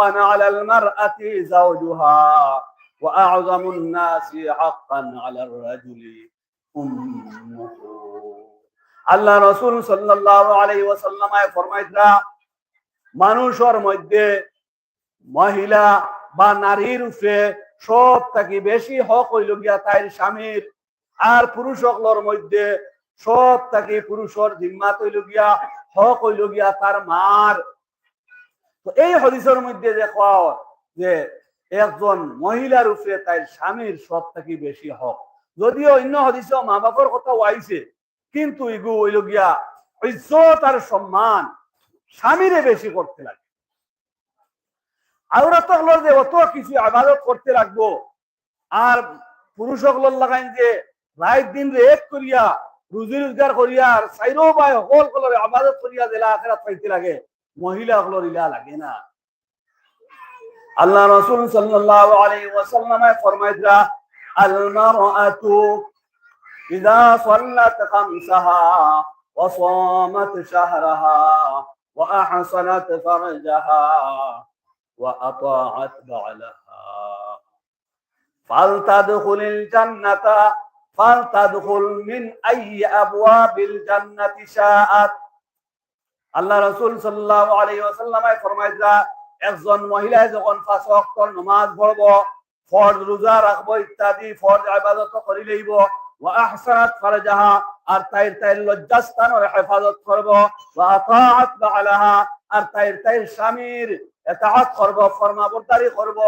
হাক্কান আলাল মারআতি যাওজুহা ওয়া আ'যামুন নাসি হাক্কান আলার রাজুলি উম্মুহু। আল্লাহ রাসূল সাল্লাল্লাহু আলাইহি ওয়াসাল্লাম ফরমাইতরা মানুষের মধ্যে মহিলা বা নারীর উপরে সব থেকে বেশি হক হইল গিয়া তাইর স্বামীর, আর পুরুষ সকলের মধ্যে সব থেকে পুরুষের জিম্মাত হইল গিয়া হক হইল গিয়া তার মার। তো এই হাদিসের মধ্যে দেখা যে একজন মহিলার উপরে তাইর স্বামীর সব থেকে বেশি হক, যদিও অন্য হাদিসে মা বাবার কথা আইছে, কিন্তু এগু হইল গিয়া ইজ্জত আর সম্মান স্বামীরে বেশি করতে লাগে। আওরাত হলো যে অত কিছু ইবাদত করতে লাগবো, আর পুরুষ সকলের লাগাইন যে রাত দিন এক করিয়া রুজি রোজগার করিয়া আর চাইরো ভাই সকল কলরে ইবাদত করিয়া দিলা আখিরাত পাইতে লাগে, মহিলা সকলের ইলা লাগে না। আল্লাহ রাসূল সাল্লাল্লাহু আলাইহি ওয়াসাল্লাম ফরমাইতরা আল মারআতু ইযা সাল্লাত খামসাহা ওয়া সামাত শাহরাহা ওয়া আহসানাত ফারজাহা وأطاعت بعلها فلتدخل الجنة فلتدخل من أي أبواب الجنة شاءت। আল্লাহ রাসূল সাল্লাল্লাহু আলাইহি ওয়াসাল্লাম ফরমাইতরা একজন মহিলা যখন 5 ওয়াক্ত নামাজ পড়ব, ফরজ রোজা রাখব ইত্যাদি ফরজ ইবাদত করি লইব, ওয়া আহসানাত ফারজাহা আর তাইর লজ্জাস্থানের হেফাজত করব, ওয়া আতাআত বালাহা আর তাইর স্বামীর এতাআত করব, ফরমাবরদারি করব,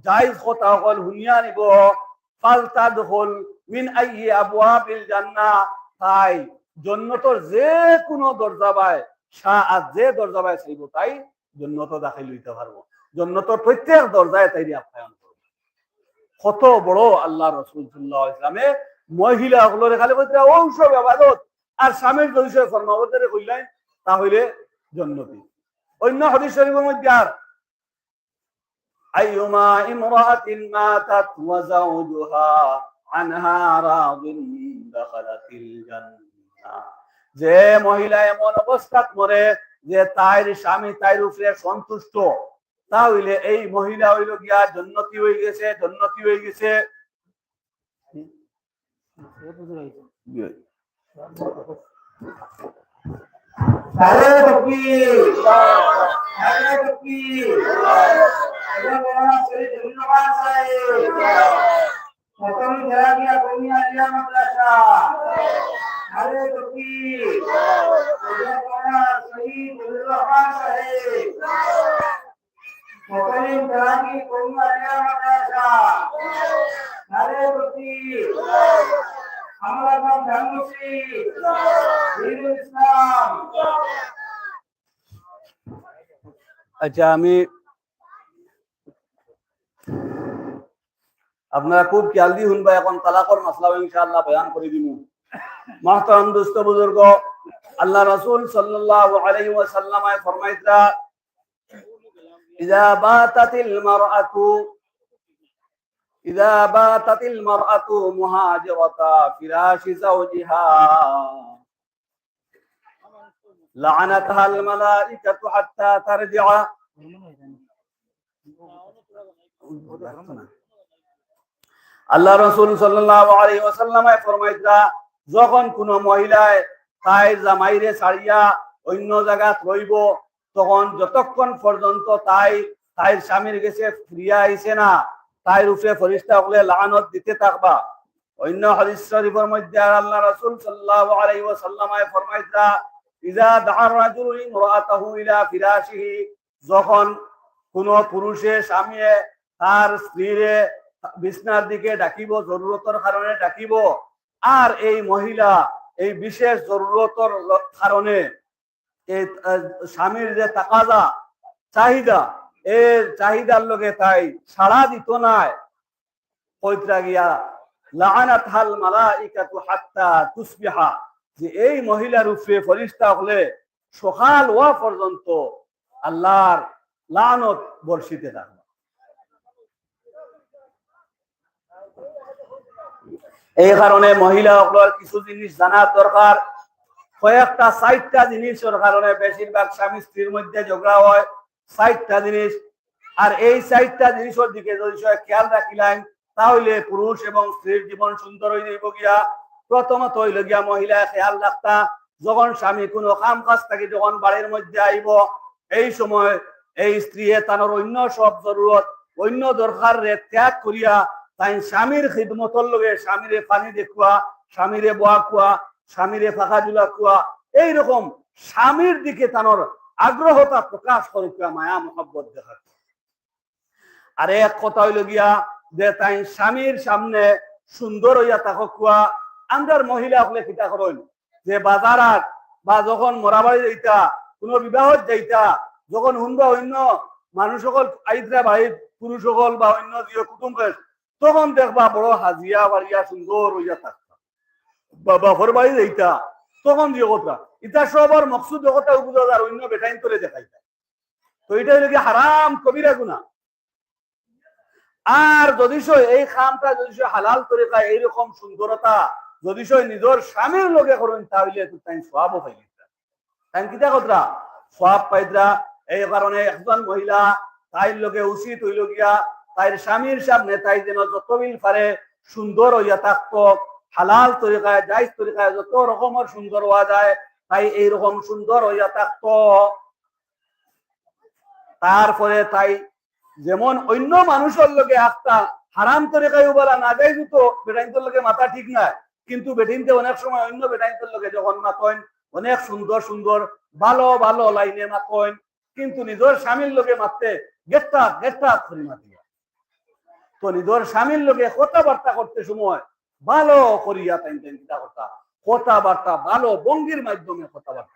জায়েজ কথা হল হুনিয়া নিব। ফালতাদখুল মিন আইয়ি আবওয়াবিল জান্নাহ, তাই জান্নাতের যে কোনো দরজা বাই শাআত যে দরজা বাই চাইব তাই জান্নাতে দাখিল হইতে পারবো, জান্নাতের প্রত্যেক দরজায় তাইরি আপ্যায়ন করব। কত বড় আল্লাহ রাসূল সাল্লাল্লাহু আলাইহি ওয়াসাল্লামে মহিলা গুলোরে খালি কইরা অংশ ইবাদত আর স্বামীর যদি ফরমাবরদারি কইলেন তাহলে জান্নাতি। অন্য হাদিস শরীফের মধ্যে আর আইয়ুমা ইমরাআতিন মাতাত ওয়া যাওজুহা আনহা রাদিন দাখালাতিল জান্নাহ, যে মহিলা এমন অবস্থাত মরে যে তাইর স্বামী তাইর উপরে সন্তুষ্ট, তাহলে এই মহিলা হইল গিয়া জান্নাতি হয়ে গেছে, জান্নাতি হয়ে গেছে। আরে তকবীর, আরে তকবীর, আল্লাহ বড় করে ধন্যবাদ সাহেব। প্রথম জায়গা কোনি আলিয়া মাদ্রাসা, আরে তকবীর, আল্লাহ বড় শহীদ রহমান সাহেব। প্রথম জায়গা কোনি আলিয়া মাদ্রাসা, আরে তকবীর, আমরা নাম জানুসি দিনুল ইসলাম। আচ্ছা, আমি আপনারা খুব খেয়াল দিয়ে শুনবা, এখন তালাকর মাসলা ইনশাআল্লাহ বয়ান করে দিব। মুহতারাম দোস্ত বুজুর্গ, আল্লাহ রাসূল সাল্লাল্লাহু আলাইহি ওয়াসাল্লাম ফরমাইতরা ইযা বাতাতিল মারআতু মুহাজিরাতা ফিরাশি যাওজিহা লা'নাতহাল মালাইকাতু হাত্তা তারজি'a। আল্লাহ রাসূল সাল্লাল্লাহু আলাইহি ওয়াসাল্লাম ফরমাইতরা যখন কোন মহিলায় তাই জামাইরে ছাড়িয়া অন্য জায়গাত রইব, তখন যতক্ষণ পর্যন্ত তাইর স্বামীর কাছে ফিরিয়া আইছে না, তাইর উপরে ফেরেশতা হলে লানত দিতে থাকবা। অন্য হাদিস শরীফের মধ্যে আল্লাহ রাসূল সাল্লাল্লাহু আলাইহি ওয়াসাল্লাম ফরমাইতরা ইযা দা'আর রাজুলু ইমরাআতাহু ইলা ফিরাশিহি, যখন কোন পুরুষে স্বামী তার স্ত্রীরে বিছনার দিকে ডাকিব, জরুরতের কারণে ডাকিব, আর এই মহিলা এই বিশেষ জরুরতের কারণে এই স্বামীর যে তাকাজা চাহিদা, এর চাহিদার লগে তাই সাড়া দিত নাই, কইতরা গিয়া লা'নাতহাল মালাইকাতু হাত্তা তুসবিহা, যে এই মহিলার উপরে ফেরেশতা হলে সকাল হওয়া পর্যন্ত আল্লাহর লানত বর্ষিতে থাকবে। এই কারণে মহিলা সকলের কিছু জিনিস জানার দরকার। কয়েকটা 60টা জিনিসের কারণে বেশিরভাগ স্বামী স্ত্রীর মধ্যে ঝগড়া হয়। 60টা জিনিস আর এই চারটা জিনিসের দিকে যদি খেয়াল রাখিলেন তাহলে পুরুষ এবং স্ত্রীর জীবন সুন্দর হয়ে যাইব গিয়া। প্রথমত হইল গিয়া মহিলা খেয়াল রাখতা যখন স্বামী কোনো কাম কাজ থাকি যখন বাড়ির মধ্যে আইব এই সময় এই স্ত্রী তানোর অন্য সব জরুরত অন্য দরকার রে ত্যাগ করিয়া তাই স্বামীর খিদমতর লগে স্বামীরে পানি দেখুয়া স্বামীরে বোয়া খুয়া স্বামীরে ফাঁকা জুলা খুয়া এইরকম স্বামীর দিকে তানোর আগ্রহতা প্রকাশ করুকা মায়া মহব্বত দেখা। আর এক কথা হইল গিয়া যে তাই স্বামীর সামনে সুন্দর হইয়া থাকুক কুয়া। আমরার মহিলা হলে কিতা করেন যে বাজার বা যখন মরাবাড়ি যাইতা কোন বিবাহ যাইতা যখন হুনবা অন্য মানুষ সকল আইতরা ভাই পুরুষ সকল বা অন্য যে কুটুম্ব তখন দেখবা বড় হাজিয়া বাড়িয়া সুন্দর হইয়া থাকতা। বা বাপর বাড়ি যাইতা তখন যে কথা ইটা সবার মকসুদ কথা বুঝা আর অন্য বেটাইন করে দেখাইতা। তো এটা হইল কি হারাম কবিরা গুনাহ। আর যদি এই খামটা যদি হালাল তরিকায় এইরকম সুন্দরতা যদি নিজের স্বামীর লগে করেন তাহলে তাই সওয়াবও পাইতা। তাই কিতা কথা সওয়াব পাইতরা। এই কারণে একজন মহিলা তাইর লগে উচিত হইল গিয়া তাইর স্বামীর সামনে তাই যেন যতবিল পারে সুন্দর হইয়া থাকতো। হালাল তরিকায় জায়েজ তরিকায় যত রকমের সুন্দর হওয়া যায় তাই এইরকম সুন্দর হইয়া থাকতো। তারপরে তাই যেমন অন্য মানুষের লগে আস্তা হারাম তরিকায় বলা না যাই তো বেটাইনদের লগে মাথা ঠিক নাই, কিন্তু বেটিনতে অনেক সময় অন্য বেটাইনদের লগে যখন মাতইন অনেক সুন্দর সুন্দর ভালো ভালো লাইনে মাতইন, কিন্তু নিজের স্বামীর লগে মারতে গেটটা গেটটা করে মাতিয়া। তো নিজের স্বামীর লগে কথাবার্তা করতে সময় ভালো করিয়া তাই কথাবার্তা ভালো ভঙ্গির মাধ্যমে কথাবার্তা